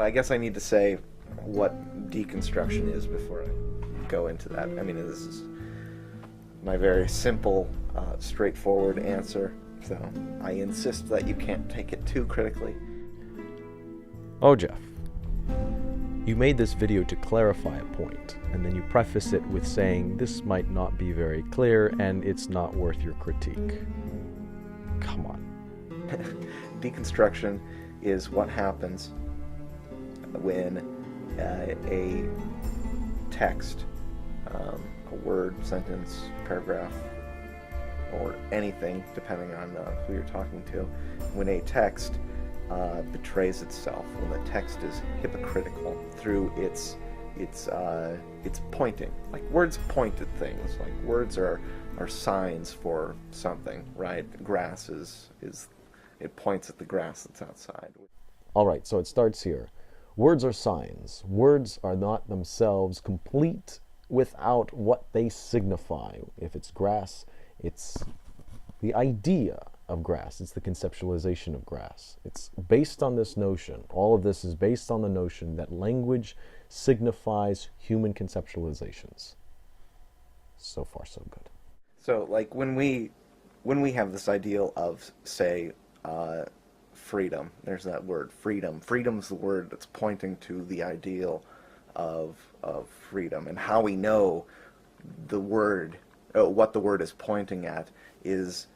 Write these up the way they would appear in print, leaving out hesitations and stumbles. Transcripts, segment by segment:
So I guess I need to say what deconstruction is before I go into that. I mean, this is my very simple, straightforward answer, so I insist that you can't take it too critically. Oh, Jeff, you made this video to clarify a point, and then you preface it with saying this might not be very clear and it's not worth your critique. Come on. Deconstruction is what happens when a text, a word, sentence, paragraph, or anything, depending on who you're talking to, when a text betrays itself, when the text is hypocritical through its pointing. Like, words point at things. Like, words are signs for something, right? Grass is it points at the grass that's outside. All right, so it starts here. Words are signs. Words are not themselves complete without what they signify. If it's grass, it's the idea of grass. It's the conceptualization of grass. It's based on this notion. All of this is based on the notion that language signifies human conceptualizations. So far, so good. So, like, when we have this ideal of, say, freedom, there's that word, freedom. Freedom's the word that's pointing to the ideal of freedom, and how we know the word, what the word is pointing at, is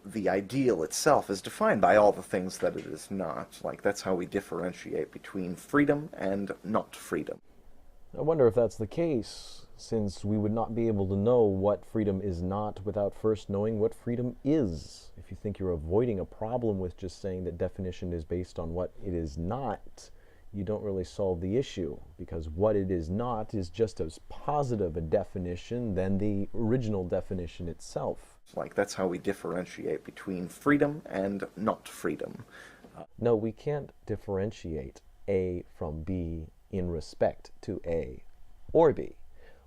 the ideal itself is defined by all the things that it is not. Like, that's how we differentiate between freedom and not freedom. I wonder if that's the case, since we would not be able to know what freedom is not without first knowing what freedom is. If you think you're avoiding a problem with just saying that definition is based on what it is not, you don't really solve the issue, because what it is not is just as positive a definition than the original definition itself. Like, that's how we differentiate between freedom and not freedom. No, we can't differentiate A from B in respect to A or B.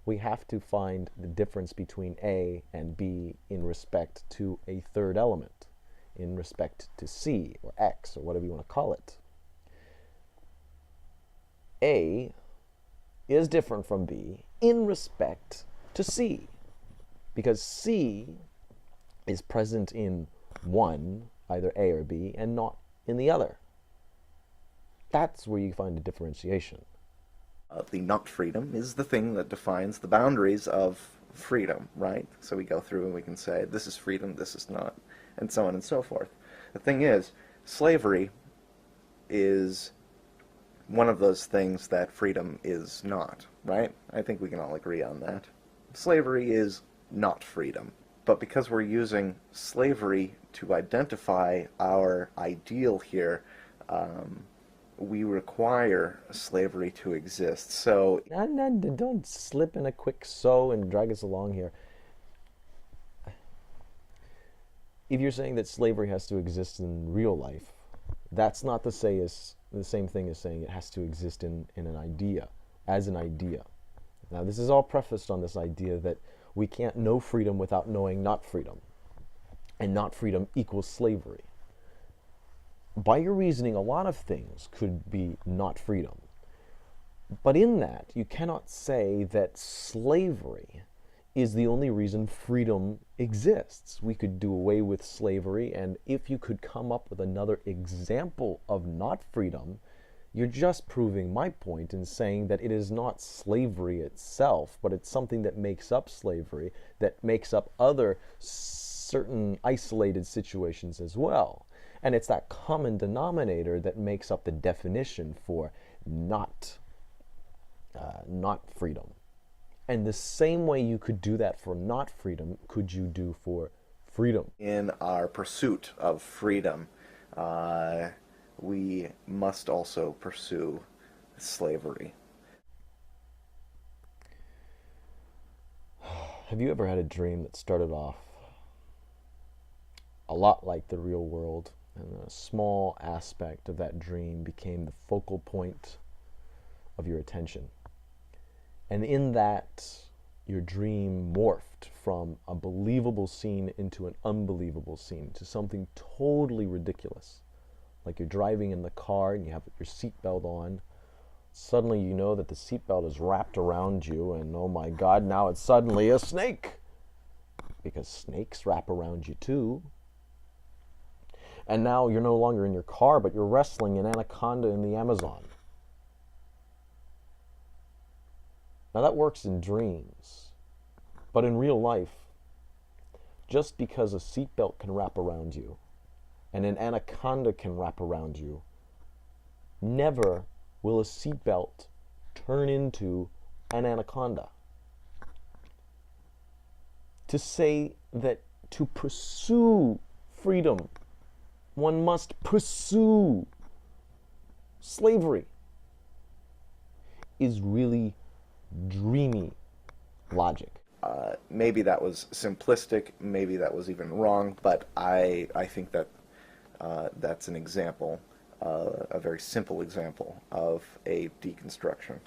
We have to find the difference between A and B in respect to a third element, in respect to C or X or whatever you want to call it. A is different from B in respect to C, because C is present in one, either A or B, and not in the other. That's where you find the differentiation. The not freedom is the thing that defines the boundaries of freedom, right? So we go through and we can say, this is freedom, this is not, and so on and so forth. The thing is, slavery is one of those things that freedom is not, right? I think we can all agree on that. Slavery is not freedom. But because we're using slavery to identify our ideal here, we require slavery to exist. So don't slip in a quick so and drag us along here. If you're saying that slavery has to exist in real life, that's not the same thing as saying it has to exist in an idea, as an idea. Now, this is all prefaced on this idea that we can't know freedom without knowing not freedom, and not freedom equals slavery. By your reasoning, a lot of things could be not freedom. But in that, you cannot say that slavery is the only reason freedom exists. We could do away with slavery, and if you could come up with another example of not freedom, you're just proving my point in saying that it is not slavery itself, but it's something that makes up slavery, that makes up other certain isolated situations as well. And it's that common denominator that makes up the definition for not freedom. And the same way you could do that for not freedom, could you do for freedom? In our pursuit of freedom, we must also pursue slavery. Have you ever had a dream that started off a lot like the real world, and a small aspect of that dream became the focal point of your attention? And in that, your dream morphed from a believable scene into an unbelievable scene, to something totally ridiculous. Like you're driving in the car and you have your seatbelt on, suddenly you know that the seatbelt is wrapped around you, and oh my God, now it's suddenly a snake. Because snakes wrap around you too. And now you're no longer in your car, but you're wrestling an anaconda in the Amazon. Now that works in dreams. But in real life, just because a seatbelt can wrap around you and an anaconda can wrap around you, never will a seatbelt turn into an anaconda. To say that to pursue freedom, one must pursue slavery, is really dreamy logic. Maybe that was simplistic, maybe that was even wrong, but I think that that's an example, a very simple example of a deconstruction.